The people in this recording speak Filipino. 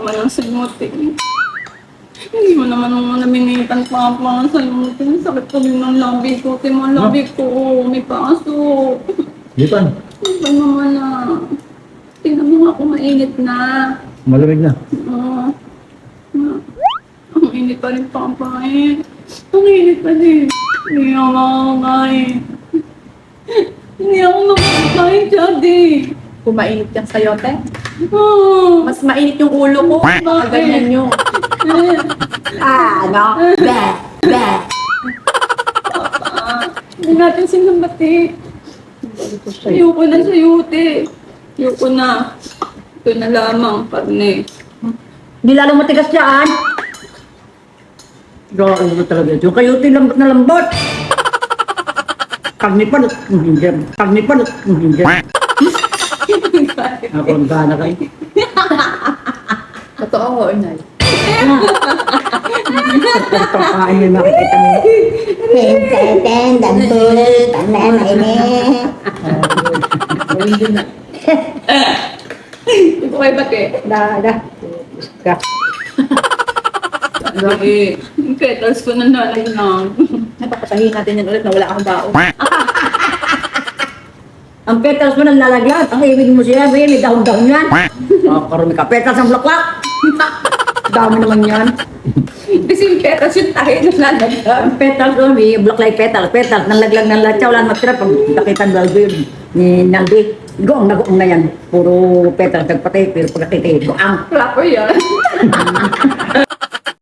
naman ang salutin. Hindi mo naman nung naminitan pa ang salutin. Sakit ko din ng labi ko. Timo ang labi ko. May paso. Lipan, Ito naman na. Tingnan mo nga kung mainit na. malamig na. Ang init pa rin pampain. Ang init pa din. Hindi ako makakain. Hindi ako makakain, Daddy. Kung mainit yung sayote, Oh. mas mainit yung ulo ko. Ganyan yung, ano? Be, be. Hindi natin sinabati. Ayoko na sayuti. Ayoko na. Ito na lamang, parne. Hindi lalo matigas yan. Grabe mo talaga ito. Yung kayote lambot na lambot. Karni pa, hindi. Karni pa, hindi. Ako ang gana kayo. Totoo ko, Inay. Pagkain yung nakikita mo. Ten, dambut, tanay, mainit. Gawin din na. Hindi ko kayo bati. Da. Ka. Lagi. Yung petals ko na nalagnag. Napapatahin natin yan ulit na wala akong bao. Ang petals mo nang lalaglag. Ang ibig mo siya, may dahon-dahon yan. Karumi ka. Petals ang bulaklak. Dami naman yan. Kasi yung petals yung tayo na nalaglag. Ang petals doon, may bulaklak petals. Petals, nalaglag ng latsa. Wala matira. Pag nakita ng balbo yun, ni Naldi. Goong na yan. Puro petals nagpatay. Pero pag nakita, goang. Wala ko yan.